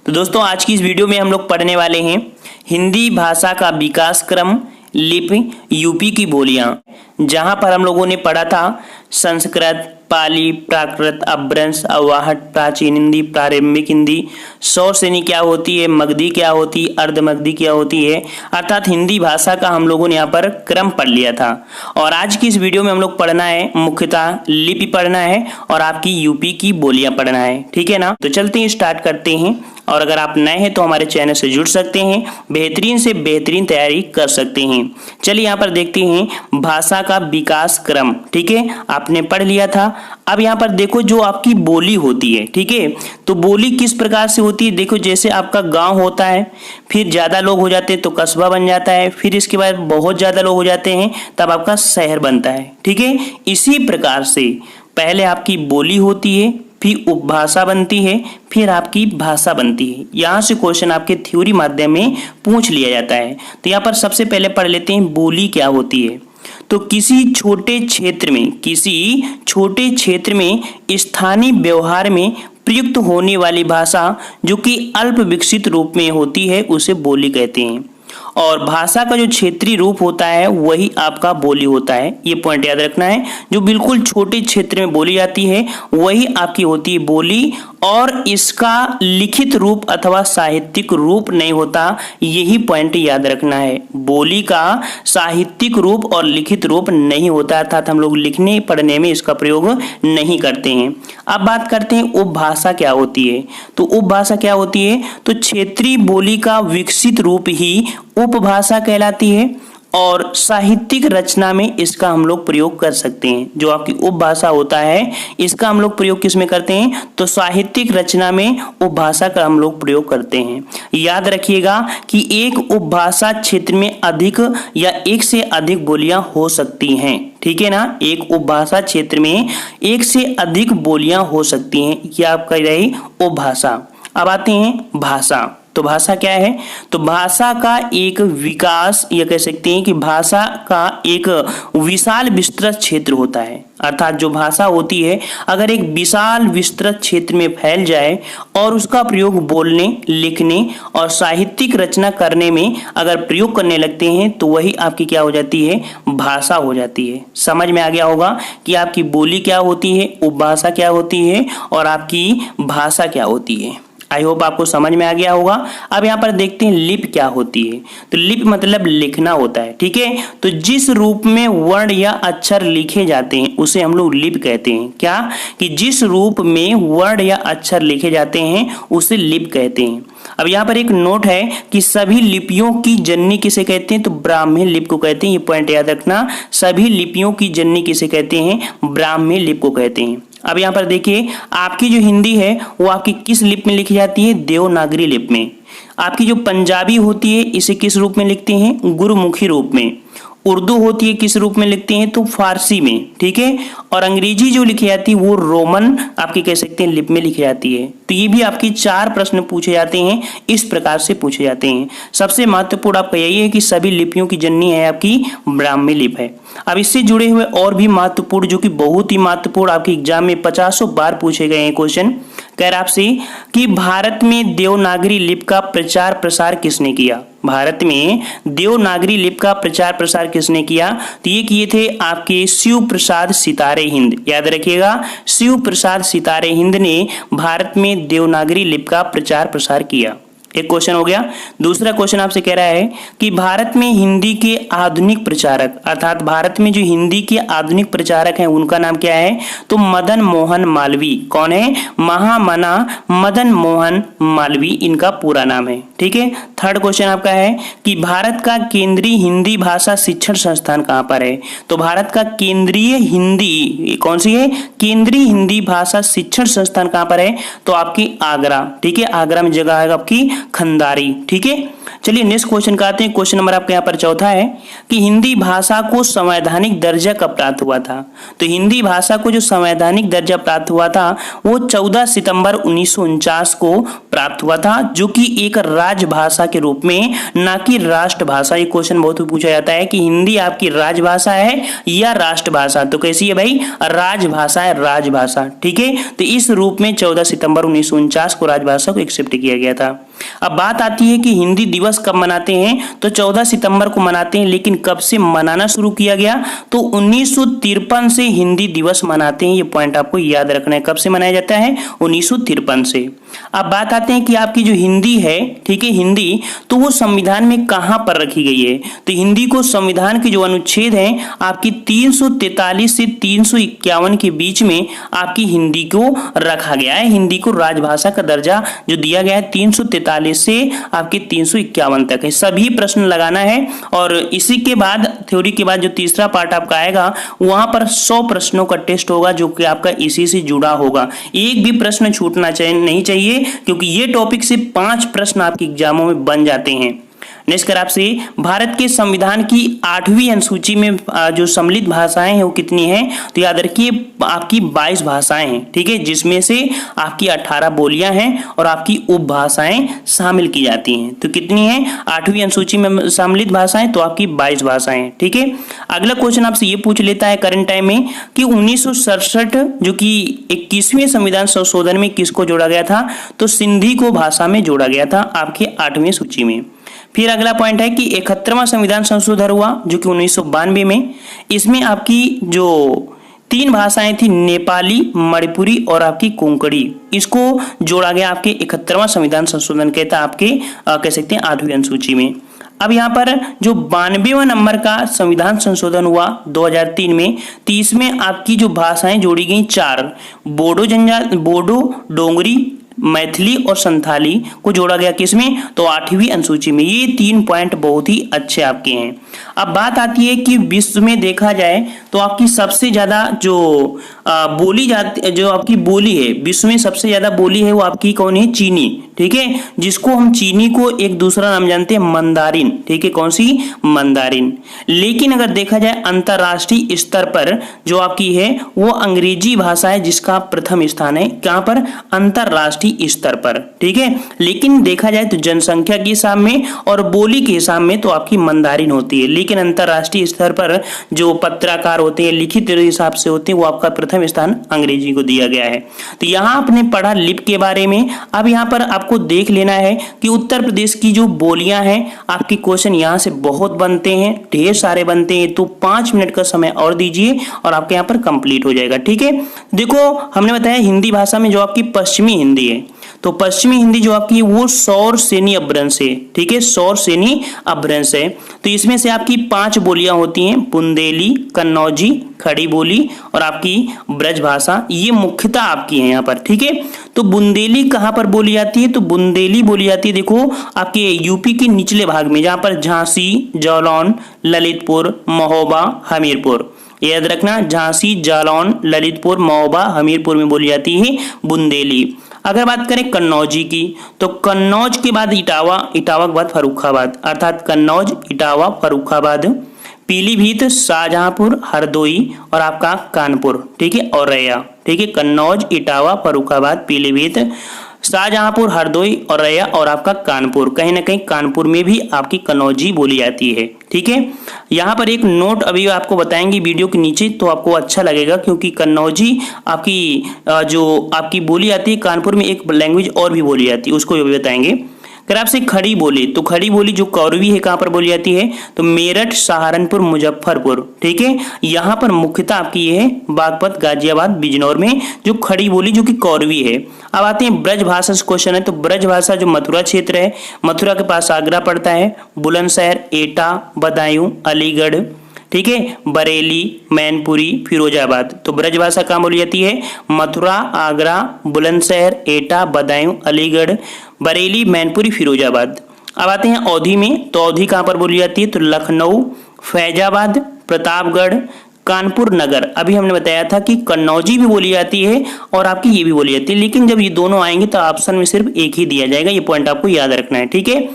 तो दोस्तों आज की इस वीडियो में हम लोग पढ़ने वाले हैं हिंदी भाषा का विकास क्रम, लिपि, यूपी की बोलियां। जहां पर हम लोगों ने पढ़ा था संस्कृत, पाली, प्राकृत, अपभ्रंश, अवाहट, प्राचीन हिंदी, प्रारंभिक हिंदी, सौ श्रेणी क्या होती है, मगधी क्या होती है, अर्धमगधी क्या होती है, अर्थात हिंदी भाषा का हम लोगों ने यहाँ पर क्रम पढ़ लिया था। और आज की इस वीडियो में हम लोग पढ़ना है मुख्यतः लिपि पढ़ना है और आपकी यूपी की बोलियां पढ़ना है, ठीक है ना। तो चलते हैं, स्टार्ट करते हैं। और अगर आप नए हैं तो हमारे चैनल से जुड़ सकते हैं, बेहतरीन से बेहतरीन तैयारी कर सकते हैं। चलिए यहाँ पर देखते हैं भाषा का विकास क्रम, ठीक है, आपने पढ़ लिया था। अब यहाँ पर देखो जो आपकी बोली होती है, ठीक है, तो बोली किस प्रकार से होती है। देखो जैसे आपका गांव होता है, फिर ज्यादा लोग हो जाते हैं तो कस्बा बन जाता है, फिर इसके बाद बहुत ज्यादा लोग हो जाते हैं तब आपका शहर बनता है, ठीक है। इसी प्रकार से पहले आपकी बोली होती है, फिर उपभाषा बनती है, फिर आपकी भाषा बनती है। यहाँ से क्वेश्चन आपके थ्योरी माध्यम में पूछ लिया जाता है। तो यहाँ पर सबसे पहले पढ़ लेते हैं बोली क्या होती है। तो किसी छोटे क्षेत्र में स्थानीय व्यवहार में प्रयुक्त होने वाली भाषा जो कि अल्प विकसित रूप में होती है उसे बोली कहते हैं। और भाषा का जो क्षेत्रीय रूप होता है वही आपका बोली होता है। ये पॉइंट याद रखना है, जो बिल्कुल छोटे क्षेत्र में बोली जाती है वही आपकी होती है बोली, और इसका लिखित रूप अथवा साहित्यिक रूप नहीं होता, यही पॉइंट याद रखना है। बोली का साहित्यिक रूप और लिखित रूप नहीं होता, अर्थात हम लोग लिखने पढ़ने में इसका प्रयोग नहीं करते हैं। अब बात करते हैं उपभाषा क्या होती है। तो उपभाषा क्या होती है, तो क्षेत्रीय बोली का विकसित रूप ही उपभाषा कहलाती है, और साहित्यिक रचना में इसका हम लोग प्रयोग कर सकते हैं। जो आपकी उपभाषा होता है इसका हम लोग प्रयोग किस में करते हैं, तो साहित्यिक रचना में उपभाषा का हम लोग प्रयोग करते हैं। याद रखिएगा कि एक उपभाषा क्षेत्र में अधिक या एक से अधिक बोलियां हो सकती हैं, ठीक है ना। एक उपभाषा क्षेत्र में एक से अधिक बोलियां हो सकती हैं, यह आपका रही उपभाषा। अब आते हैं भाषा। तो भाषा क्या है, तो भाषा का एक विकास, या कह सकते हैं कि भाषा का एक विशाल विस्तृत क्षेत्र होता है। अर्थात जो भाषा होती है अगर एक विशाल विस्तृत क्षेत्र में फैल जाए और उसका प्रयोग बोलने, लिखने और साहित्यिक रचना करने में अगर प्रयोग करने लगते हैं तो वही आपकी क्या हो जाती है, भाषा हो जाती है। समझ में आ गया होगा कि आपकी बोली क्या होती है, उपभाषा क्या होती है और आपकी भाषा क्या होती है। आई होप आपको समझ में आ गया होगा। अब यहाँ पर देखते हैं लिपि क्या होती है। तो लिपि मतलब लिखना होता है, ठीक है। तो जिस रूप में वर्ण या अक्षर लिखे जाते हैं उसे हम लोग लिपि कहते हैं। क्या, कि जिस रूप में वर्ण या अक्षर लिखे जाते हैं उसे लिपि कहते हैं। अब यहाँ पर एक नोट है कि सभी लिपियों की जननी किसे कहते हैं, तो ब्राह्मी लिपि को कहते हैं। ये पॉइंट याद रखना, सभी लिपियों की जननी किसे कहते हैं, ब्राह्मी लिपि को कहते हैं। अब यहाँ पर देखिए आपकी जो हिंदी है वो आपकी किस लिपि में लिखी जाती है, देवनागरी लिपि में। आपकी जो पंजाबी होती है इसे किस रूप में लिखते हैं, गुरुमुखी रूप में। उर्दू होती है किस रूप में लिखते हैं, तो फारसी में, ठीक है। और अंग्रेजी जो लिखी जाती है वो रोमन आपकी कह सकते हैं लिपि में लिखी जाती है। तो ये भी आपके 4 प्रश्न पूछे जाते हैं, इस प्रकार से पूछे जाते हैं। सबसे महत्वपूर्ण आपका यही है कि सभी लिपियों की जननी है आपकी ब्राह्मी लिपि है। अब इससे जुड़े हुए और भी महत्वपूर्ण, जो कि बहुत ही महत्वपूर्ण, आपके एग्जाम में 50 बार पूछे गए हैं क्वेश्चन, कह रहा आपसे कि भारत में देवनागरी लिपि का प्रचार प्रसार किसने किया। भारत में देवनागरी लिपि का प्रचार प्रसार किसने किया, तो ये किए थे आपके शिव प्रसाद सितारे हिंद। याद रखिएगा, शिव प्रसाद सितारे हिंद ने भारत में देवनागरी लिपि का प्रचार प्रसार किया। एक क्वेश्चन हो गया। दूसरा क्वेश्चन आपसे कह रहा है कि भारत में हिंदी के आधुनिक प्रचारक, अर्थात भारत में जो हिंदी के आधुनिक प्रचारक हैं उनका नाम क्या है, तो मदन मोहन मालवीय। कौन है, महामना मदन मोहन मालवीय इनका पूरा नाम है, ठीक है। थर्ड क्वेश्चन आपका है कि भारत का केंद्रीय हिंदी भाषा शिक्षण संस्थान कहाँ पर है। तो भारत का केंद्रीय हिंदी कौन सी है, केंद्रीय हिंदी भाषा शिक्षण संस्थान कहाँ पर है, तो आपकी आगरा, ठीक है। आगरा में जगह है आपकी खंदारी। ठीक है, चलिए नेक्स्ट क्वेश्चन का आते हैं। क्वेश्चन नंबर आपके यहाँ पर चौथा है कि हिंदी भाषा को संवैधानिक दर्जा कब प्राप्त हुआ था। तो हिंदी भाषा को जो संवैधानिक दर्जा प्राप्त हुआ था वो 14 सितंबर 1949 को प्राप्त हुआ था, जो कि एक राजभाषा के रूप में, ना कि राष्ट्रभाषा। ये क्वेश्चन बहुत पूछा जाता है कि हिंदी आपकी राजभाषा है या राष्ट्रभाषा। तो कैसी है भाई, राजभाषा है, राजभाषा। ठीक है, तो इस रूप में 14 सितंबर 1949 को राजभाषा को एक्सेप्ट किया गया था। अब बात आती है कि हिंदी दिवस कब मनाते हैं। तो 14 सितंबर को मनाते हैं, लेकिन कब से मनाना शुरू किया गया, तो 1953 से हिंदी दिवस मनाते हैं। ये पॉइंट आपको याद रखना है, कब से मनाया जाता है, 1953 से। अब बात आते हैं कि आपकी जो हिंदी है, ठीक है, हिंदी तो वो संविधान में कहां पर रखी गई है। तो हिंदी को संविधान के जो अनुच्छेद है आपकी 343 से 351 के बीच में आपकी हिंदी को रखा गया है। हिंदी को राजभाषा का दर्जा जो दिया गया है 343 से आपके 351 तक है। सभी प्रश्न लगाना है, और इसी के बाद थ्योरी के बाद जो तीसरा पार्ट आपका आएगा वहां पर 100 प्रश्नों का टेस्ट होगा, जो कि आपका इसी से जुड़ा होगा। एक भी प्रश्न छूटना नहीं चाहिए, क्योंकि ये टॉपिक से 5 प्रश्न आपके एग्जामों में बन जाते हैं। नेक्स्ट कर आपसे, भारत के संविधान की 8वीं अनुसूची में जो सम्मिलित भाषाएं हैं वो कितनी हैं। तो याद रखिए आपकी 22 भाषाएं हैं। ठीक है, जिसमें से आपकी 18 बोलियां हैं और आपकी उपभाषाएं शामिल की जाती हैं। तो कितनी हैं 8वीं अनुसूची में सम्मिलित भाषाएं, तो आपकी 22 भाषाएं। ठीक है, अगला क्वेश्चन आपसे ये पूछ लेता है करंट टाइम में कि 1967 जो कि 21वें संविधान संशोधन में किसको जोड़ा गया था। तो सिंधी को भाषा में जोड़ा गया था आपके 8वीं सूची में। फिर अगला पॉइंट है कि 71वां संविधान संशोधन हुआ जो कि 1992 में। इसमें आपकी जो 3 भाषाएं थी, नेपाली, मणिपुरी और आपकी कोंकणी, इसको जोड़ा गया आपके 71वां संविधान संशोधन के था आपके कह सकते हैं 8वीं अनुसूची में। अब यहाँ पर जो 92वां नंबर का संविधान संशोधन हुआ 2003 में, तो इसमें आपकी जो भाषाएं जोड़ी गई 4, बोडो, डोंगरी, मैथिली और संथाली को जोड़ा गया किसमें, तो 8वीं अनुसूची में। ये 3 पॉइंट बहुत ही अच्छे आपके हैं। अब बात आती है कि विश्व में देखा जाए तो आपकी सबसे ज्यादा जो बोली जाती, जो आपकी बोली है विश्व में सबसे ज्यादा बोली है वो आपकी कौन है, चीनी। ठीक है, जिसको हम चीनी को एक दूसरा नाम जानते हैं मंदारिन। ठीक है, कौन सी, मंदारिन। लेकिन अगर देखा जाए अंतरराष्ट्रीय स्तर पर जो आपकी है वो अंग्रेजी भाषा है, जिसका प्रथम स्थान है कहां पर, अंतरराष्ट्रीय स्तर पर। ठीक है, लेकिन देखा जाए तो जनसंख्या के हिसाब में और बोली के हिसाब में तो आपकी मंदारिन होती है, लेकिन अंतरराष्ट्रीय स्तर पर जो पत्रकार होते हैं, लिखित हिसाब से होते हैं, वो आपका प्रथम स्थान अंग्रेजी को दिया गया है। तो यहाँ आपने पढ़ा लिप के बारे में। अब यहाँ पर आपको देख लेना है कि उत्तर प्रदेश की जो बोलियां हैं, आपके क्वेश्चन यहाँ से बहुत बनते हैं, ढेर सारे बनते हैं। तो 5 मिनट का समय और दीजिए और आपके यहाँ पर कंप्लीट हो जाएगा। ठीक है, देखो हमने बताया हिंदी भाषा में जो आपकी पश्चिमी हिंदी है, तो पश्चिमी हिंदी जो आपकी वो सौर सेनी अपभ्रंश है। ठीक है, सौर सेनी अपभ्रंश है। तो इसमें से आपकी 5 बोलियां होती हैं, बुंदेली, कन्नौजी, खड़ी बोली और आपकी ब्रज भाषा। ये मुख्यतः आपकी है यहाँ पर। ठीक है, तो बुंदेली कहाँ पर बोली जाती है, तो बुंदेली बोली जाती है देखो आपके यूपी के निचले भाग में, जहाँ पर झांसी, जालौन, ललितपुर, महोबा, हमीरपुर। याद रखना, झांसी, जालौन, ललितपुर, महोबा, हमीरपुर में बोली जाती है बुंदेली। अगर बात करें कन्नौजी की, तो कन्नौज के बाद इटावा, इटावा के बाद फर्रुखाबाद, अर्थात कन्नौज, इटावा, फर्रुखाबाद, पीलीभीत, शाहजहांपुर, हरदोई और आपका कानपुर। ठीक है, और रैया। ठीक है, कन्नौज, इटावा, फर्रुखाबाद, पीलीभीत, शाहजहांपुर, हरदोई और रैया और आपका कानपुर। कहीं ना कहीं कानपुर में भी आपकी कन्नौजी बोली जाती है। ठीक है, यहाँ पर एक नोट अभी आपको बताएंगे वीडियो के नीचे, तो आपको अच्छा लगेगा, क्योंकि कन्नौजी आपकी जो आपकी बोली आती है कानपुर में, एक लैंग्वेज और भी बोली जाती है, उसको भी बताएंगे। अगर आपसे खड़ी बोली, तो खड़ी बोली जो कौरवी है कहाँ पर बोली जाती है, तो मेरठ, सहारनपुर, मुजफ्फरपुर। ठीक है, यहाँ पर मुख्यतः आपकी ये है बागपत, गाजियाबाद, बिजनौर में जो खड़ी बोली जो कि कौरवी है। अब आते हैं ब्रज भाषा से क्वेश्चन है, तो ब्रज भाषा जो मथुरा क्षेत्र है, मथुरा के पास आगरा पड़ता है, बुलंदशहर, एटा, बदायूं, अलीगढ़, ठीक है, बरेली, मैनपुरी, फिरोजाबाद। तो ब्रजभाषा कहाँ बोली जाती है, मथुरा, आगरा, बुलंदशहर, एटा, बदायूं, अलीगढ़, बरेली, मैनपुरी, फिरोजाबाद। अब आते हैं अवधी में, तो अवधी कहाँ पर बोली जाती है, तो लखनऊ, फैजाबाद, प्रतापगढ़, कानपुर नगर, अभी हमने बताया था कि कन्नौजी भी बोली जाती है और आपकी ये भी बोली जाती है, लेकिन जब ये दोनों आएंगे तो ऑप्शन में सिर्फ एक ही दिया जाएगा। ये पॉइंट आपको याद रखना है, ठीक है।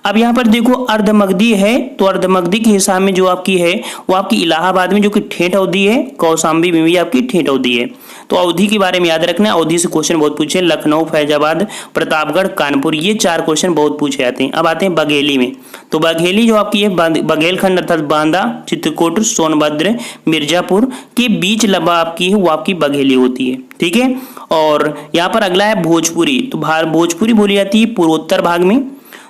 अब यहाँ पर देखो अर्धमगधी है, तो अर्धमगधी के हिसाब में जो आपकी है वो आपकी इलाहाबाद में जो कि ठेठ अवधि है, कौशाम्बी में भी आपकी ठेठ अवधि है। तो अवधि के बारे में याद रखना है, अवधि से क्वेश्चन बहुत पूछे, लखनऊ, फैजाबाद, प्रतापगढ़, कानपुर, ये 4 क्वेश्चन बहुत पूछे जाते हैं। अब आते हैं बघेली में, तो बघेली जो आपकी है बघेलखंड अर्थात बांदा, चित्रकूट, सोनभद्र, मिर्जापुर के बीच लबा आपकी है वो आपकी बघेली होती है, ठीक है। और यहाँ पर अगला है भोजपुरी, तो भोजपुरी बोली जाती है पूर्वोत्तर भाग में।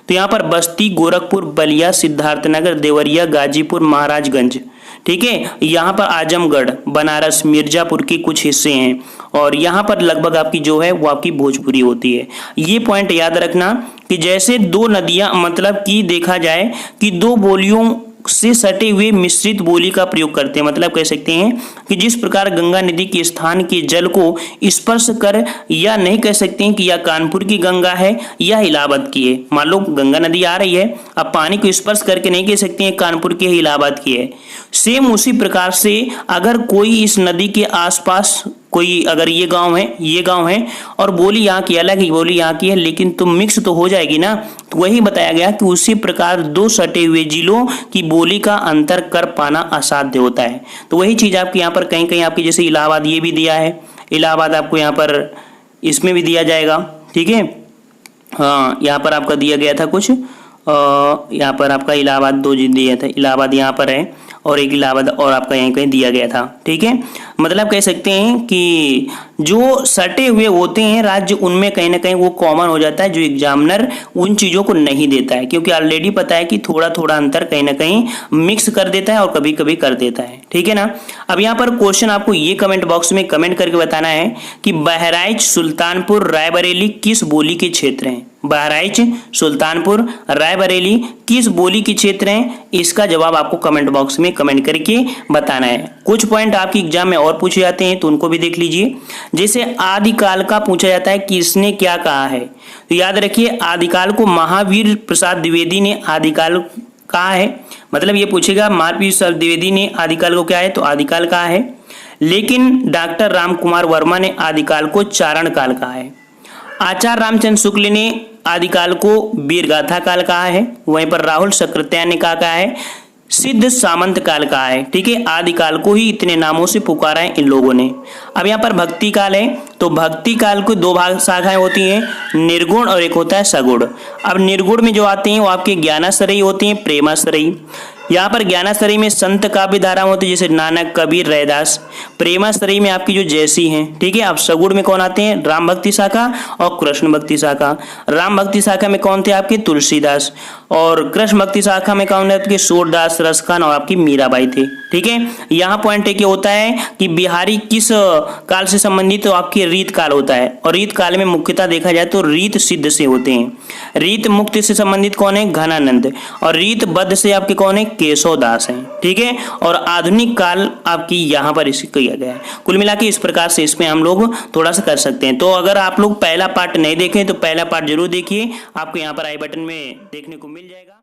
तो यहाँ पर बस्ती, गोरखपुर, बलिया, सिद्धार्थनगर, देवरिया, गाजीपुर, महाराजगंज, ठीक है। यहाँ पर आजमगढ़, बनारस, मिर्जापुर के कुछ हिस्से हैं और यहाँ पर लगभग आपकी जो है वो आपकी भोजपुरी होती है। ये पॉइंट याद रखना कि जैसे 2 नदियां, मतलब कि देखा जाए कि 2 बोलियों से सटे हुए मिश्रित बोली का प्रयोग करते हैं, मतलब कह सकते हैं कि जिस प्रकार गंगा नदी के स्थान के जल को स्पर्श कर, या नहीं कह सकते हैं कि या कानपुर की गंगा है या इलाहाबाद की है। मान लो गंगा नदी आ रही है, अब पानी को स्पर्श करके नहीं कह सकते हैं कानपुर की है इलाहाबाद की है। सेम उसी प्रकार से अगर कोई इस नदी के आसपास कोई, अगर ये गांव है और बोली यहाँ की अलग, ही बोली यहाँ की है, लेकिन तो मिक्स तो हो जाएगी ना। तो वही बताया गया कि उसी प्रकार 2 सटे हुए जिलों की बोली का अंतर कर पाना असाध्य होता है। तो वही चीज आपकी यहाँ पर कहीं कहीं आपकी, जैसे इलाहाबाद ये भी दिया है, इलाहाबाद आपको यहाँ पर इसमें भी दिया जाएगा, ठीक है। हाँ, यहाँ पर आपका दिया गया था कुछ, यहाँ पर आपका इलाहाबाद 2 दिया था, इलाहाबाद यहाँ पर है और एक इलाहाबाद और आपका यहीं कहीं दिया गया था, ठीक है। मतलब कह सकते हैं कि जो सटे हुए होते हैं राज्य, उनमें कहीं ना कहीं वो कॉमन हो जाता है, जो एग्जामिनर उन चीजों को नहीं देता है, क्योंकि ऑलरेडी पता है कि थोड़ा थोड़ा अंतर कहीं ना कहीं मिक्स कर देता है और कभी कभी कर देता है, ठीक है ना। अब यहाँ पर क्वेश्चन आपको ये कमेंट बॉक्स में कमेंट करके बताना है कि बहराइच, सुल्तानपुर, रायबरेली किस बोली के क्षेत्र हैं। बहराइच, सुल्तानपुर, रायबरेली किस बोली के क्षेत्र हैं, इसका जवाब आपको कमेंट बॉक्स में कमेंट करके बताना है। कुछ पॉइंट आपकी एग्जाम में और पूछे जाते हैं तो उनको भी देख लीजिए। जैसे आदिकाल का पूछा जाता है कि इसने क्या कहा है, तो याद रखिए आदिकाल को महावीर प्रसाद द्विवेदी ने आदिकाल कहा है। मतलब ये पूछेगा महावीर प्रसाद द्विवेदी ने आदिकाल को क्या है, तो आदिकाल कहा है। लेकिन डॉक्टर रामकुमार वर्मा ने आदिकाल को चारण काल कहा है। आचार्य रामचंद्र शुक्ल ने आदिकाल को वीरगाथा काल कहा है। वहीं पर राहुल सक्रेतिया ने कहा है सिद्ध सामंत काल कहा है, ठीक है। आदिकाल को ही इतने नामों से पुकारा है इन लोगों ने। अब यहाँ पर भक्ति काल है, तो भक्ति काल को 2 शाखाएं होती हैं, निर्गुण और एक होता है सगुण। अब निर्गुण में जो आते हैं वो आपके ज्ञानाश्रयी होते हैं, प्रेमाश्रयी। यहाँ पर ज्ञानाश्रयी में संत काव्य धारा होती है, जैसे नानक, कबीर, रैदास। प्रेमाश्रयी में आपकी जो जैसी हैं, ठीक है। अब सगुण में कौन आते हैं, राम भक्ति शाखा और कृष्ण भक्ति शाखा। राम भक्ति शाखा में कौन थे आपके, तुलसीदास, और कृष्ण भक्ति शाखा में कौन थे आपके, सूरदास, रसखान और आपकी मीराबाई थे, ठीक है। यहाँ पॉइंट एक होता है कि बिहारी किस काल से संबंधित, तो आपकी रीत काल होता है, और रीत काल में मुख्यतः देखा जाए तो रीत सिद्ध से होते हैं। रीत मुक्त से संबंधित कौन है, घनानंद, और रीत बद्ध से आपके कौन है, केशवदास हैं, ठीक है। और आधुनिक काल आपकी यहाँ पर इसे किया गया है। कुल मिला के इस प्रकार से इसमें हम लोग थोड़ा सा कर सकते हैं। तो अगर आप लोग पहला पार्ट नहीं देखें तो पहला पार्ट जरूर देखिए, आपको यहाँ पर आई बटन में देखने को मिल जाएगा।